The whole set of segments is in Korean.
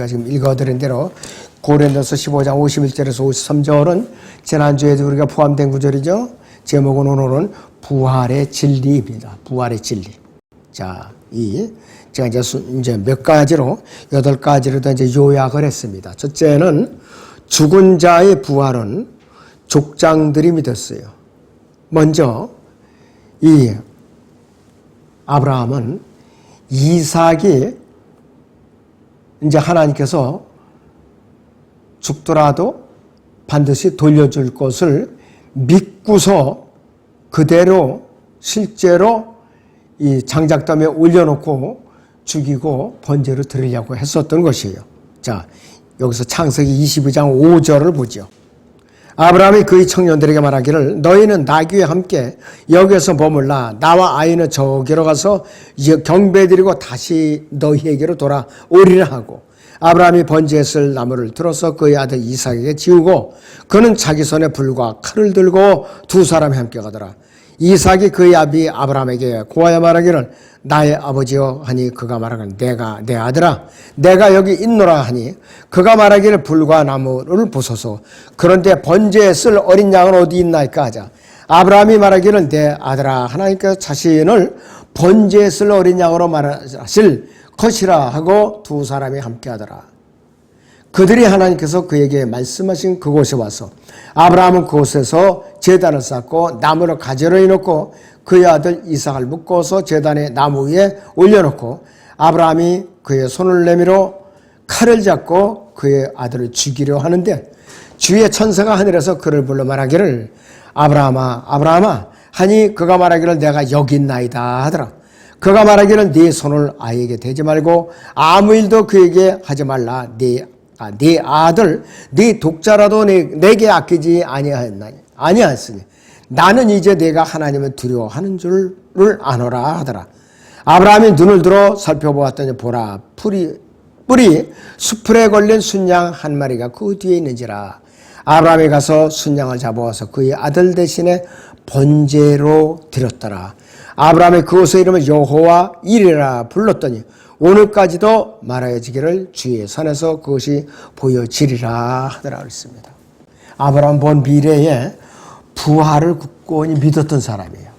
우리가 지금 읽어드린 대로 고린도서 15장 51절에서 53절은 지난주에도 우리가 포함된 구절이죠. 제목은 오늘은 부활의 진리입니다. 부활의 진리. 자, 제가 이제 몇 가지로, 8가지로 이제 요약을 했습니다. 첫째는 죽은 자의 부활은 족장들이 믿었어요. 먼저, 이 아브라함은 이삭이 이제 하나님께서 죽더라도 반드시 돌려줄 것을 믿고서 그대로 실제로 이 장작담에 올려놓고 죽이고 번제로 드리려고 했었던 것이에요. 자, 여기서 창세기 22장 5절을 보죠. 아브라함이 그의 청년들에게 말하기를 너희는 나귀와 함께 여기에서 머물라 나와 아이는 저기로 가서 경배드리고 다시 너희에게로 돌아오리라 하고 아브라함이 번제에 쓸 나무를 들어서 그의 아들 이삭에게 지우고 그는 자기 손에 불과 칼을 들고 두 사람이 함께 가더라. 이삭이 그의 아비 아브라함에게 고하여 말하기를 나의 아버지여 하니 그가 말하기를 내가 내 아들아 내가 여기 있노라 하니 그가 말하기를 불과 나무를 부숴서 그런데 번제에 쓸 어린 양은 어디 있나이까 하자. 아브라함이 말하기를 내 아들아 하나님께서 자신을 번제에 쓸 어린 양으로 말하실 것이라 하고 두 사람이 함께 하더라. 그들이 하나님께서 그에게 말씀하신 그곳에 와서 아브라함은 그곳에서 제단을 쌓고 나무를 가지런히 놓고 그의 아들 이삭을 묶어서 제단의 나무 위에 올려놓고 아브라함이 그의 손을 내밀어 칼을 잡고 그의 아들을 죽이려 하는데 주의 천사가 하늘에서 그를 불러 말하기를 아브라함아 아브라함아 하니 그가 말하기를 내가 여기 있나이다 하더라. 그가 말하기를 네 손을 아이에게 대지 말고 아무 일도 그에게 하지 말라. 네 아들 네 독자라도 내게 아끼지 아니하였으니 나는 이제 내가 하나님을 두려워하는 줄을 아노라 하더라. 아브라함이 눈을 들어 살펴보았더니 보라 뿔이 수풀에 걸린 순양 한 마리가 그 뒤에 있는지라. 아브라함이 가서 순양을 잡아와서 그의 아들 대신에 번제로 드렸더라. 아브라함이 그곳의 이름을 여호와 이레라 불렀더니 오늘까지도 말하여지기를 주의 산에서 그것이 보여지리라 하더라 그랬습니다. 아브라함 본 미래에 부활을 굳건히 믿었던 사람이에요.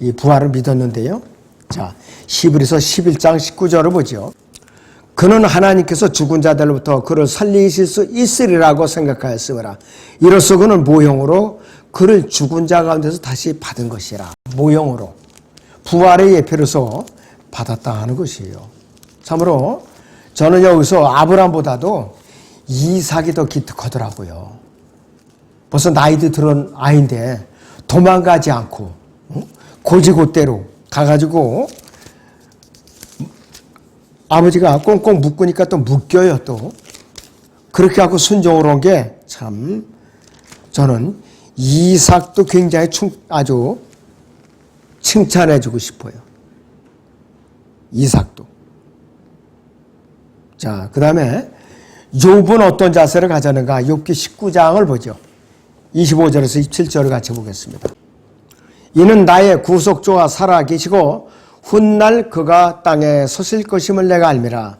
이 부활을 믿었는데요. 자, 히브리서 11장 19절을 보죠. 그는 하나님께서 죽은 자들로부터 그를 살리실 수 있으리라고 생각하였으므라. 이로써 그는 모형으로 그를 죽은 자 가운데서 다시 받은 것이라. 모형으로 부활의 예표로서 받았다 하는 것이에요. 참으로 저는 여기서 아브라함보다도 이삭이 더 기특하더라고요. 벌써 나이도 들은 아이인데 도망가지 않고 고지곳대로 가가지고 아버지가 꽁꽁 묶으니까 또 묶여요. 또 그렇게 하고 순종으로 온 게 참 저는 이삭도 굉장히 아주 칭찬해주고 싶어요. 이삭도. 자, 그 다음에 욥은 어떤 자세를 가졌는가? 욥기 19장을 보죠. 25절에서 27절을 같이 보겠습니다. 이는 나의 구속주가 살아계시고 훗날 그가 땅에 서실 것임을 내가 알미라.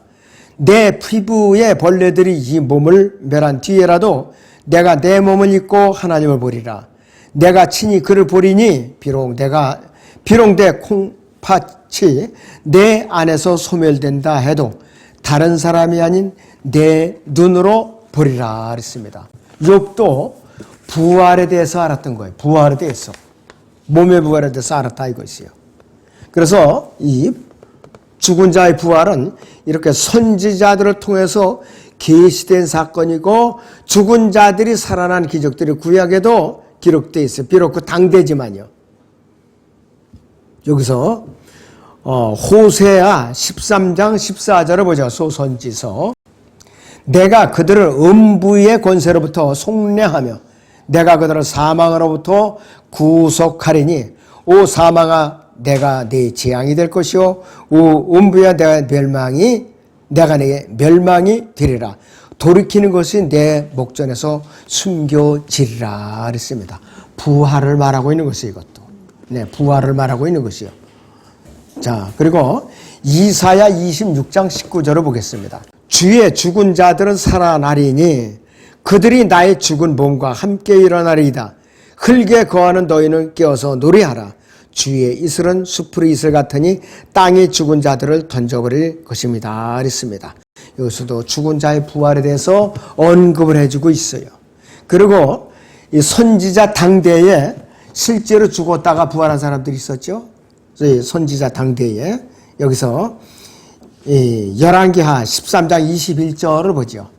내 피부의 벌레들이 이 몸을 멸한 뒤에라도 내가 내 몸을 입고 하나님을 보리라. 내가 친히 그를 보리니 비록 내 콩팥이 내 안에서 소멸된다 해도 다른 사람이 아닌 내 눈으로 보리라 그랬습니다. 욥도 부활에 대해서 알았던 거예요. 부활에 대해서. 몸의 부활에 대해서 알았다 이것이요. 그래서 이 죽은 자의 부활은 이렇게 선지자들을 통해서 계시된 사건이고 죽은 자들이 살아난 기적들이 구약에도 기록되어 있어요. 비록 그 당대지만요. 여기서 호세아 13장 14절을 보죠. 소선지서. 내가 그들을 음부의 권세로부터 속량하며 내가 그들을 사망으로부터 구속하리니 오 사망아 내가 네 재앙이 될 것이요 오 음부야 내가 내 멸망이 되리라. 돌이키는 것이 내 목전에서 숨겨지리라 그랬습니다. 부활을 말하고 있는 것이 이것도. 네, 부활을 말하고 있는 것이요. 자, 그리고 이사야 26장 19절을 보겠습니다. 주의 죽은 자들은 살아나리니 그들이 나의 죽은 몸과 함께 일어나리이다. 흙에 거하는 너희는 깨어서 노래하라. 주의 이슬은 수풀의 이슬 같으니 땅에 죽은 자들을 던져버릴 것입니다. 그랬습니다. 여기서도 죽은 자의 부활에 대해서 언급을 해주고 있어요. 그리고 이 선지자 당대에 실제로 죽었다가 부활한 사람들이 있었죠. 선지자 당대에 여기서 열왕기하 13장 21절을 보죠.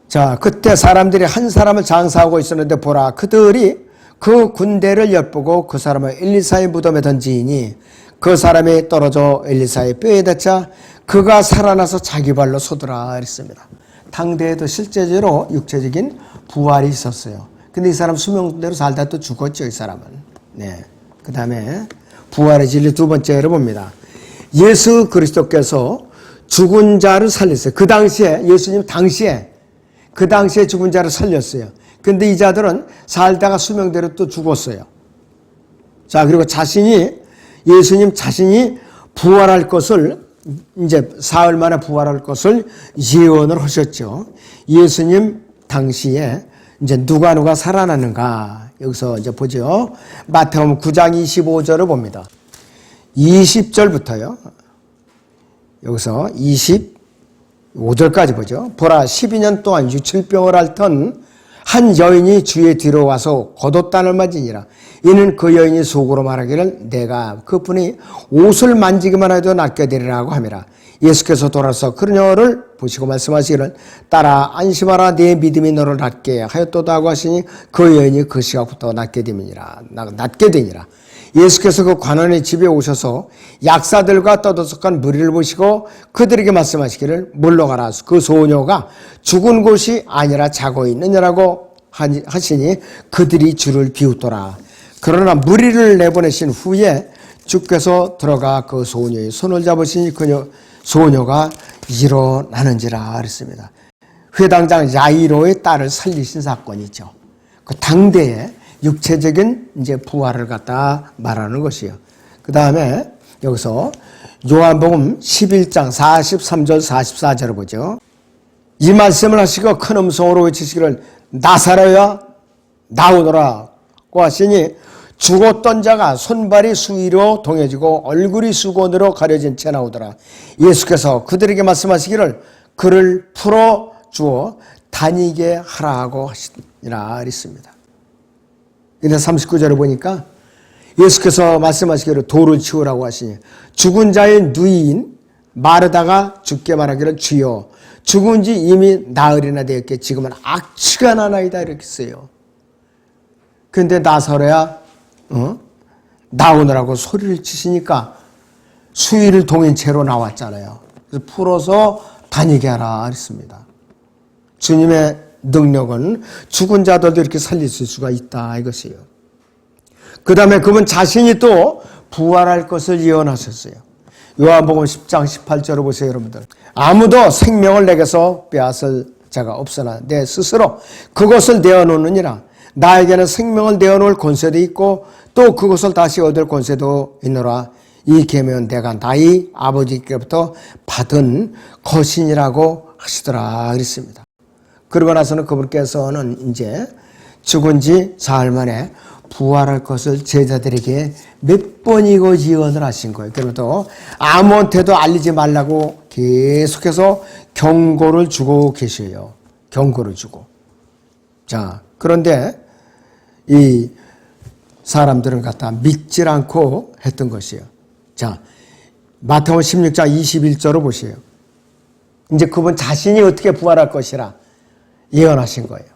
자, 그때 사람들이 한 사람을 장사하고 있었는데 보라, 그들이 그 군대를 엿보고 그 사람을 엘리사의 무덤에 던지니 그 사람이 떨어져 엘리사의 뼈에 닿자 그가 살아나서 자기 발로 서더라 그랬습니다. 당대에도 실제적으로 육체적인 부활이 있었어요. 근데 이 사람 수명대로 살다 또 죽었죠, 이 사람은. 네. 그 다음에 부활의 진리 두 번째로 봅니다. 예수 그리스도께서 죽은 자를 살렸어요. 그 당시에, 예수님 당시에, 그 당시에 죽은 자를 살렸어요. 근데 이 자들은 살다가 수명대로 또 죽었어요. 자, 그리고 예수님 자신이 부활할 것을, 이제 사흘 만에 부활할 것을 예언을 하셨죠. 예수님 당시에 이제 누가 살아나는가. 여기서 이제 보죠. 마태복음 9장 25절을 봅니다. 20절부터요. 여기서 25절까지 보죠. 보라, 12년 동안 유칠병을 앓던 한 여인이 주의 뒤로 와서 겉옷단을 맞으니라. 이는 그 여인이 속으로 말하기를 내가 그분이 옷을 만지기만 해도 낫게 되리라고 함이라. 예수께서 돌아서 그녀를 보시고 말씀하시기를 따라 안심하라, 내 믿음이 너를 낫게 하였도다 하고 하시니 그 여인이 그 시각부터 낫게 되니라. 예수께서 그 관원의 집에 오셔서 약사들과 떠들썩한 무리를 보시고 그들에게 말씀하시기를 물러가라. 그 소녀가 죽은 곳이 아니라 자고 있느냐라고 하시니 그들이 주를 비웃더라. 그러나 무리를 내보내신 후에 주께서 들어가 그 소녀의 손을 잡으시니 소녀가 일어나는지라 그랬습니다. 회당장 야이로의 딸을 살리신 사건이죠. 그 당대에 육체적인 이제 부활을 갖다 말하는 것이요. 그 다음에 여기서 요한복음 11장 43절 44절을 보죠. 이 말씀을 하시고 큰 음성으로 외치시기를 나사로야 나오너라고 하시니 죽었던 자가 손발이 수위로 동여지고 얼굴이 수건으로 가려진 채 나오더라. 예수께서 그들에게 말씀하시기를 그를 풀어주어 다니게 하라고 하시니라 그랬습니다. 근데 39절을 보니까 예수께서 말씀하시기를 돌을 치우라고 하시니 죽은 자의 누이인 마르다가 죽게 말하기를 주여 죽은 지 이미 나흘이나 되었기에 지금은 악취가 나나이다 이렇게 써요. 근데 나사로야 나오느라고 소리를 치시니까 수위를 동인 채로 나왔잖아요. 그래서 풀어서 다니게 하라 그랬습니다. 주님의 능력은 죽은 자들도 이렇게 살릴 수가 있다 이것이에요. 그 다음에 그분 자신이 또 부활할 것을 예언하셨어요. 요한복음 10장 18절을 보세요, 여러분들. 아무도 생명을 내게서 빼앗을 자가 없으나 내 스스로 그것을 내어놓느니라. 나에게는 생명을 내어놓을 권세도 있고 또 그것을 다시 얻을 권세도 있노라. 이 계명은 내가 나의 아버지께로부터 받은 것이니라고 하시더라 그랬습니다. 그러고 나서는 그분께서는 이제 죽은 지 사흘 만에 부활할 것을 제자들에게 몇 번이고 예언을 하신 거예요. 그러면서 아무한테도 알리지 말라고 계속해서 경고를 주고 계셔요. 경고를 주고. 자, 그런데 이 사람들은 갖다 믿질 않고 했던 것이에요. 자, 마태복음 16장 21절을 보세요. 이제 그분 자신이 어떻게 부활할 것이라 예언하신 거예요.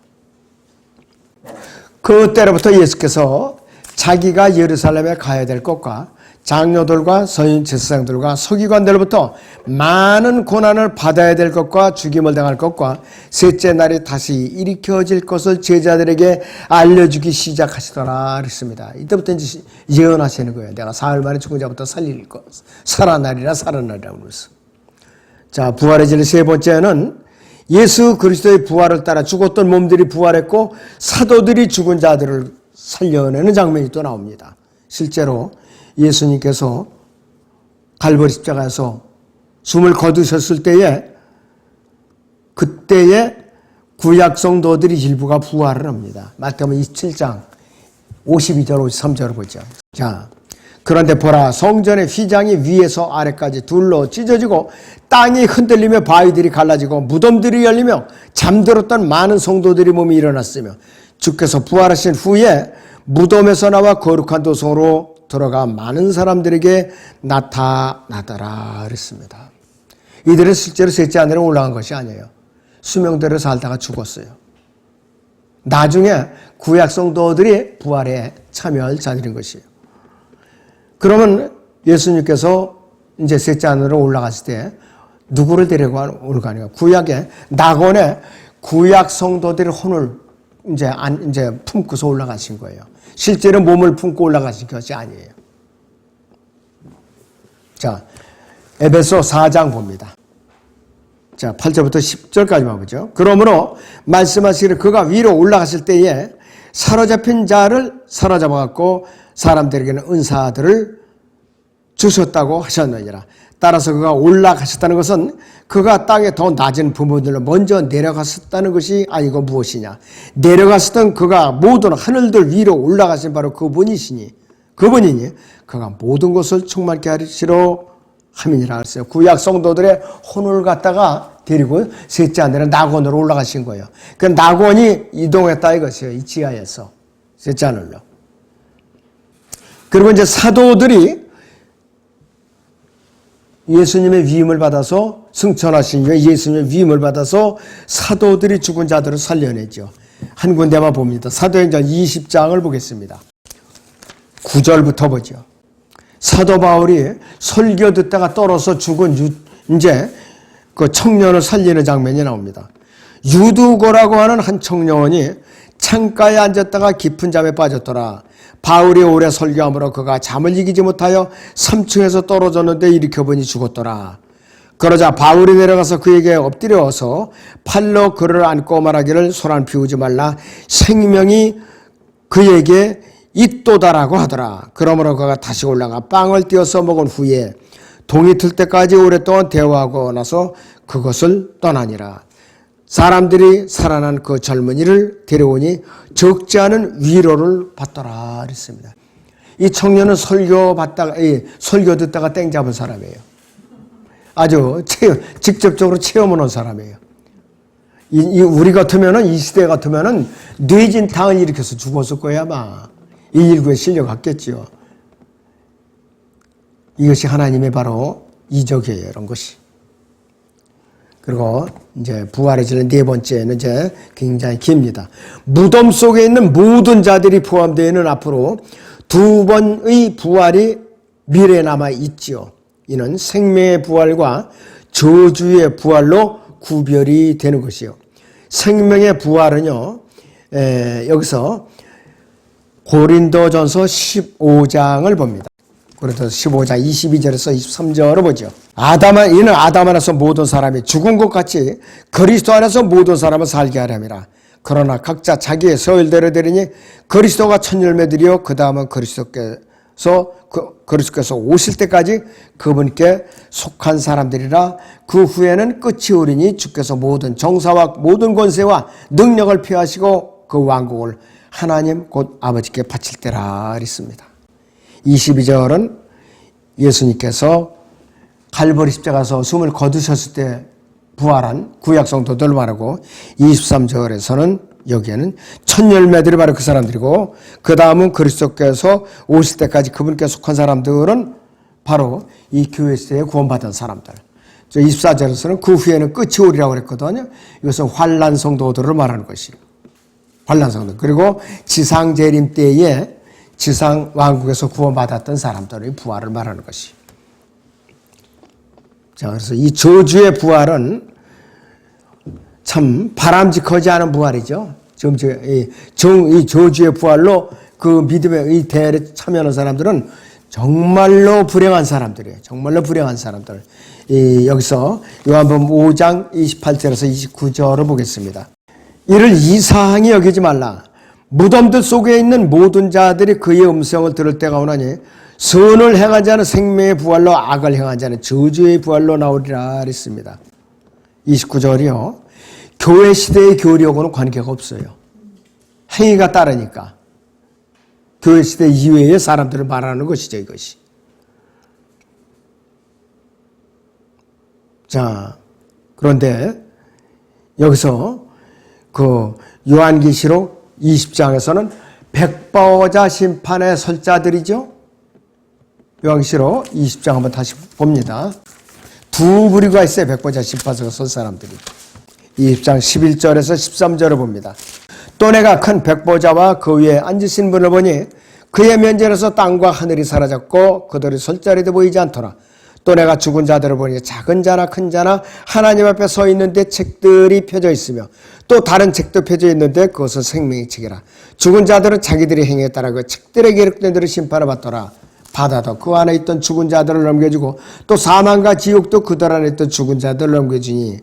그때로부터 예수께서 자기가 예루살렘에 가야 될 것과 장로들과 서인 제사장들과 서기관들로부터 많은 고난을 받아야 될 것과 죽임을 당할 것과 셋째 날에 다시 일으켜질 것을 제자들에게 알려주기 시작하시더라 그랬습니다. 이때부터 이제 예언하시는 거예요. 내가 사흘 만에 죽은 자부터 살릴 것, 살아나리라 그러면서. 자, 부활의 진리 세 번째는 예수 그리스도의 부활을 따라 죽었던 몸들이 부활했고 사도들이 죽은 자들을 살려내는 장면이 또 나옵니다. 실제로 예수님께서 갈보리 십자가에서 숨을 거두셨을 때에 그때에 구약 성도들이 일부가 부활을 합니다. 마태복음 27장 52절 53절을 보죠. 자, 그런데 보라, 성전의 휘장이 위에서 아래까지 둘로 찢어지고 땅이 흔들리며 바위들이 갈라지고 무덤들이 열리며 잠들었던 많은 성도들이 몸이 일어났으며 주께서 부활하신 후에 무덤에서 나와 거룩한 도성으로 들어가 많은 사람들에게 나타나더라 그랬습니다. 이들은 실제로 셋째 하늘에 올라간 것이 아니에요. 수명대로 살다가 죽었어요. 나중에 구약 성도들이 부활에 참여할 자들인 것이에요. 그러면 예수님께서 이제 셋째 하늘로 올라갔을 때 누구를 데리고 올라가냐? 구약에 낙원에 구약 성도들의 혼을 이제 품고서 올라가신 거예요. 실제로 몸을 품고 올라가신 것이 아니에요. 자, 에베소 4장 봅니다. 자, 8절부터 10절까지만 보죠. 그러므로 말씀하시기를 그가 위로 올라갔을 때에 사로잡힌 자를 사로잡아갖고 사람들에게는 은사들을 주셨다고 하셨느니라. 따라서 그가 올라가셨다는 것은 그가 땅에 더 낮은 부분들로 먼저 내려갔었다는 것이 아니고 무엇이냐. 내려갔었던 그가 모든 하늘들 위로 올라가신 바로 그분이니 그가 모든 것을 충만케 하시러 함이니라 그랬어요. 구약 성도들의 혼을 갖다가 데리고 셋째 하늘에 낙원으로 올라가신 거예요. 그 낙원이 이동했다 이것이에요. 이 지하에서 셋째 하늘로. 그리고 이제 사도들이 예수님의 위임을 받아서 승천하신 후에 예수님의 위임을 받아서 사도들이 죽은 자들을 살려내죠. 한 군데만 봅니다. 사도행전 20장을 보겠습니다. 9절부터 보죠. 사도 바울이 설교 듣다가 떨어서 죽은 이제 그 청년을 살리는 장면이 나옵니다. 유두고라고 하는 한 청년이 창가에 앉았다가 깊은 잠에 빠졌더라. 바울이 오래 설교함으로 그가 잠을 이기지 못하여 3층에서 떨어졌는데 일으켜보니 죽었더라. 그러자 바울이 내려가서 그에게 엎드려서 팔로 그를 안고 말하기를 소란 피우지 말라. 생명이 그에게 있도다라고 하더라. 그러므로 그가 다시 올라가 빵을 띄어서 먹은 후에 동이 틀 때까지 오랫동안 대화하고 나서 그것을 떠나니라. 사람들이 살아난 그 젊은이를 데려오니 적지 않은 위로를 받더라 그랬습니다. 이 청년은 설교 듣다가 땡 잡은 사람이에요. 아주 직접적으로 체험을 한 사람이에요. 우리 같으면은 이 시대 같으면은 뇌진탕을 일으켜서 죽었을 거야 아마. 119에 실려갔겠지요. 이것이 하나님의 바로 이적이에요, 이런 것이. 그리고 이제 부활의 진리 네 번째는 이제 굉장히 깁니다. 무덤 속에 있는 모든 자들이 포함되어 있는 앞으로 두 번의 부활이 미래에 남아 있지요. 이는 생명의 부활과 저주의 부활로 구별이 되는 것이요. 생명의 부활은요, 여기서 고린도전서 15장을 봅니다. 고린도전서 15장 22절에서 23절을 보죠. 이는 아담 안에서 모든 사람이 죽은 것 같이 그리스도 안에서 모든 사람을 살게 하려니라. 그러나 각자 자기의 서열대로 되리니 그리스도가 첫 열매들이요 그 다음은 그리스도께서 오실 때까지 그분께 속한 사람들이라. 그 후에는 끝이 오리니 주께서 모든 정사와 모든 권세와 능력을 피하시고 그 왕국을 하나님 곧 아버지께 바칠 때라 그랬습니다. 22절은 예수님께서 갈보리 십자가에서 숨을 거두셨을 때 부활한 구약 성도들을 말하고 23절에서는 여기에는 첫 열매들이 바로 그 사람들이고 그 다음은 그리스도께서 오실 때까지 그분께 속한 사람들은 바로 이 교회 시대에 구원받은 사람들. 24절에서는 그 후에는 끝이 오리라고 그랬거든요. 이것은 환난 성도들을 말하는 것이에요. 환난 성도. 그리고 지상 재림 때에 지상 왕국에서 구원받았던 사람들의 부활을 말하는 것이. 자, 그래서 이 저주의 부활은 참 바람직하지 않은 부활이죠. 이 저주의 부활로 그 믿음의 이 대회에 참여하는 사람들은 정말로 불행한 사람들이에요. 정말로 불행한 사람들. 여기서 요한복음 5장 28절에서 29절을 보겠습니다. 이를 이상히 여기지 말라. 무덤들 속에 있는 모든 자들이 그의 음성을 들을 때가 오나니 선을 행한 자는 생명의 부활로, 악을 행한 자는 저주의 부활로 나오리라 그랬습니다. 29절이요. 교회 시대의 교리하고는 관계가 없어요. 행위가 따르니까. 교회 시대 이외의 사람들을 말하는 것이죠, 이것이. 자, 그런데 여기서 그 요한계시록 20장에서는 백보자 심판에 설 자들이죠. 요한계시록 20장 한번 다시 봅니다. 두 부류가 있어요. 백보자 심판서에 설 사람들이. 20장 11절에서 13절을 봅니다. 또 내가 큰 백보자와 그 위에 앉으신 분을 보니 그의 면전에서 땅과 하늘이 사라졌고 그들이 설 자리도 보이지 않더라. 또 내가 죽은 자들을 보니 작은 자나 큰 자나 하나님 앞에 서 있는데 책들이 펴져 있으며 또 다른 책도 펴져 있는데 그것은 생명의 책이라. 죽은 자들은 자기들의 행위에 따라 그 책들에 기록된 대로 심판을 받더라. 바다도 그 안에 있던 죽은 자들을 넘겨주고 또 사망과 지옥도 그들 안에 있던 죽은 자들을 넘겨주니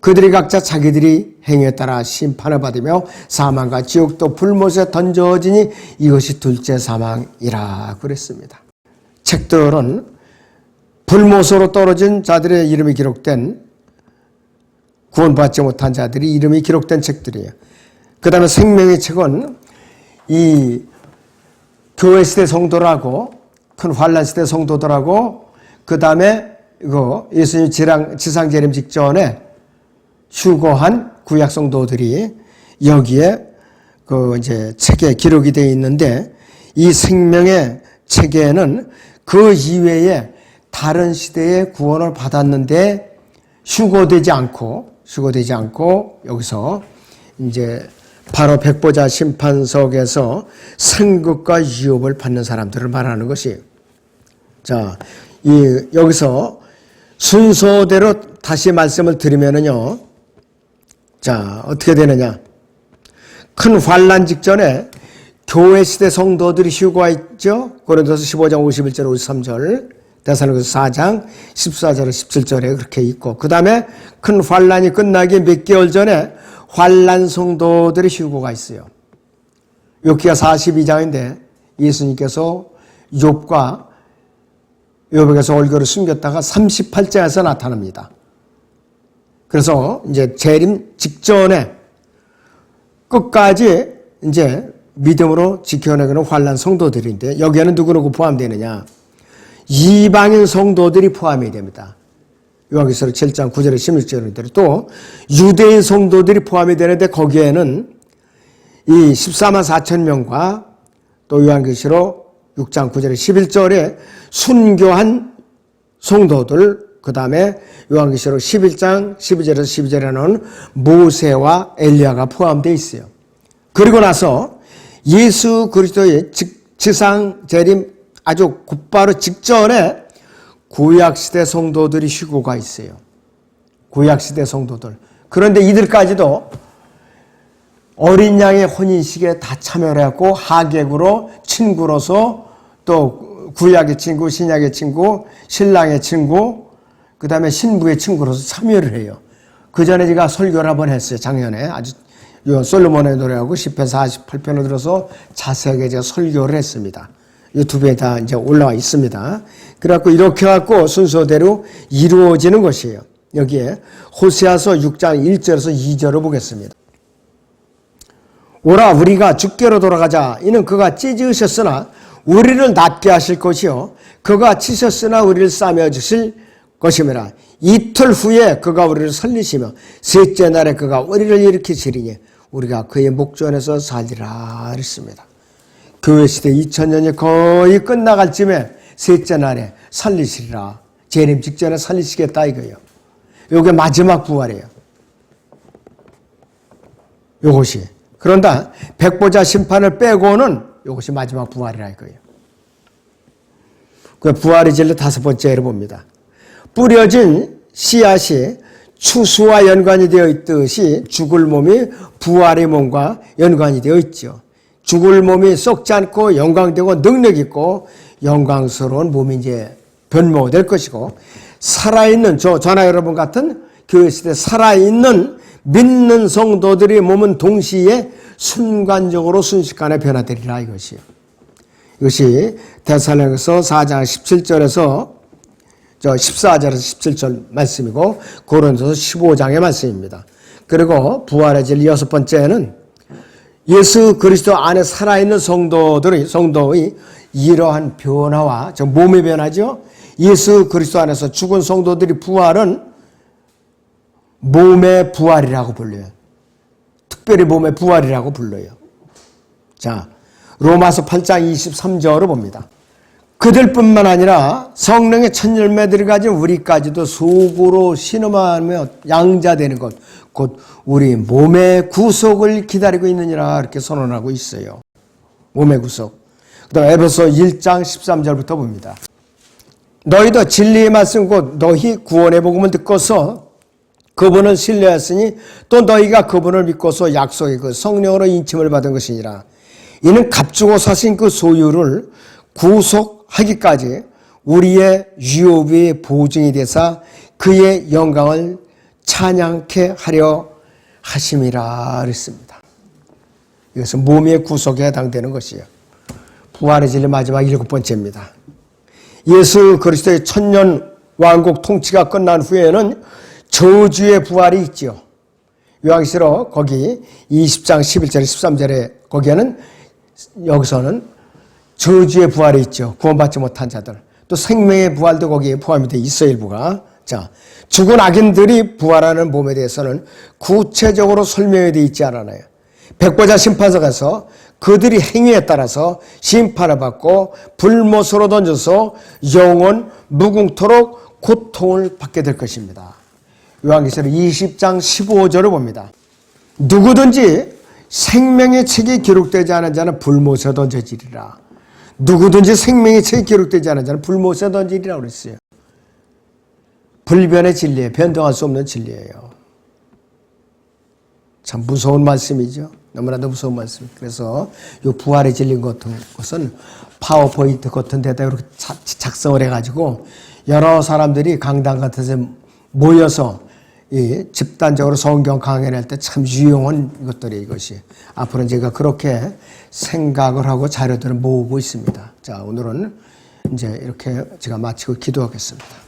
그들이 각자 자기들이 행위에 따라 심판을 받으며 사망과 지옥도 불못에 던져지니 이것이 둘째 사망이라 그랬습니다. 책들은 불못으로 떨어진 자들의 이름이 기록된, 구원받지 못한 자들이 이름이 기록된 책들이에요. 그 다음에 생명의 책은 이 교회 시대 성도라고, 큰 환란 시대 성도들하고, 그 다음에 이거 예수님 지상 재림 직전에 휴거한 구약 성도들이 여기에 그 이제 책에 기록이 되어 있는데, 이 생명의 책에는 그 이외에 다른 시대에 구원을 받았는데 휴거되지 않고 여기서 이제 바로 백보자 심판석에서 상급과 유업을 받는 사람들을 말하는 것이. 자, 여기서 순서대로 다시 말씀을 드리면은요. 자, 어떻게 되느냐. 큰 환란 직전에 교회 시대 성도들이 휴거가 있죠. 고린도서 15장 51절 53절, 데살로니가서 4장 14절 17절에 그렇게 있고, 그 다음에 큰 환란이 끝나기 몇 개월 전에 환란 성도들의 휴거가 있어요. 욥기가 42장인데 예수님께서 욥에게서 얼굴을 숨겼다가 38장에서 나타납니다. 그래서 이제 재림 직전에 끝까지 이제 믿음으로 지켜내는 환란 성도들인데, 여기에는 누구 포함되느냐? 이방인 성도들이 포함이 됩니다. 요한계시록 7장 9절에 16절에 또 유대인 성도들이 포함이 되는데, 거기에는 이 14만 4천 명과 또 요한계시록 6장 9절에 11절에 순교한 성도들, 그 다음에 요한계시록 11장 12절에서 12절에는 모세와 엘리야가 포함되어 있어요. 그리고 나서 예수 그리스도의 지상 재림 아주 곧바로 직전에 구약시대 성도들이 휴거가 있어요. 구약시대 성도들. 그런데 이들까지도 어린 양의 혼인식에 다 참여를 했고, 하객으로 친구로서 또 구약의 친구, 신약의 친구, 신랑의 친구, 그 다음에 신부의 친구로서 참여를 해요. 그 전에 제가 설교를 한번 했어요. 작년에. 아주 솔로몬의 노래하고 10편 48편을 들어서 자세하게 제가 설교를 했습니다. 유튜브에 다 이제 올라와 있습니다. 그래갖고 이렇게 갖고 순서대로 이루어지는 것이에요. 여기에 호세아서 6장 1절에서 2절을 보겠습니다. 오라 우리가 주께로 돌아가자. 이는 그가 찢으셨으나 우리를 낫게 하실 것이요 그가 치셨으나 우리를 싸매어 주실 것이므라. 이틀 후에 그가 우리를 살리시며 셋째 날에 그가 우리를 일으키시리니 우리가 그의 목전에서 살리라 그랬습니다. 교회 시대 2000년이 거의 끝나갈 쯤에 셋째 날에 살리시리라. 재림 직전에 살리시겠다 이거예요. 요게 마지막 부활이에요. 요것이. 그런다 백보자 심판을 빼고는 요것이 마지막 부활이라 이거예요. 그 부활의 진리 다섯 번째로 봅니다. 뿌려진 씨앗이 추수와 연관이 되어 있듯이 죽을 몸이 부활의 몸과 연관이 되어 있죠. 죽을 몸이 썩지 않고 영광되고 능력 있고 영광스러운 몸이 이제 변모될 것이고, 살아있는 저나 여러분 같은 교회 시대 살아있는 믿는 성도들의 몸은 동시에 순간적으로 순식간에 변화되리라 이것이요. 이것이 데살로니가서 4장 17절에서 14절에서 17절 말씀이고 고린도서 15장의 말씀입니다. 그리고 부활의 진리 여섯 번째는 예수 그리스도 안에 살아있는 성도의 이러한 변화와 몸의 변화죠. 예수 그리스도 안에서 죽은 성도들이 부활은 몸의 부활이라고 불러요. 특별히 몸의 부활이라고 불러요. 자, 로마서 8장 23절을 봅니다. 그들뿐만 아니라 성령의 첫 열매들을 가진 우리까지도 속으로 신음하며 양자되는 것, 곧 우리 몸의 구속을 기다리고 있느니라 이렇게 선언하고 있어요. 몸의 구속. 그다음 에베소 1장 13절부터 봅니다. 너희도 진리의 말씀 곧 너희 구원의 복음을 듣고서 그분을 신뢰하였으니 또 너희가 그분을 믿고서 약속의 그 성령으로 인침을 받은 것이니라. 이는 값주고 사신 그 소유를 구속하기까지 우리의 유업의 보증이 되사 그의 영광을 찬양케 하려 하심이라 그랬습니다. 이것은 몸의 구속에 해당되는 것이에요. 부활의 진리 마지막 7번째입니다. 예수 그리스도의 천년 왕국 통치가 끝난 후에는 저주의 부활이 있죠. 요한계시록 거기 20장 11절에 13절에 거기에는 여기서는 저주의 부활이 있죠. 구원받지 못한 자들. 또 생명의 부활도 거기에 포함이 되어 있어요, 일부가. 자, 죽은 악인들이 부활하는 몸에 대해서는 구체적으로 설명이 되어 있지 않아요. 백보자 심판서 가서 그들이 행위에 따라서 심판을 받고 불못으로 던져서 영원 무궁토록 고통을 받게 될 것입니다. 요한계시록 20장 15절을 봅니다. 누구든지 생명의 책이 기록되지 않은 자는 불못에 던져지리라. 누구든지 생명의 책이 기록되지 않은 자는 불못에 던지리라고 그랬어요. 불변의 진리예요. 변동할 수 없는 진리예요. 참 무서운 말씀이죠. 너무나도 무서운 말씀. 그래서 이 부활의 진리 같은 것은 파워포인트 같은 데다 이렇게 작성을 해가지고 여러 사람들이 강당 같은 데 모여서 이 집단적으로 성경 강연을 할 때 참 유용한 것들이 이것이. 앞으로는 제가 그렇게 생각을 하고 자료들을 모으고 있습니다. 자, 오늘은 이제 이렇게 제가 마치고 기도하겠습니다.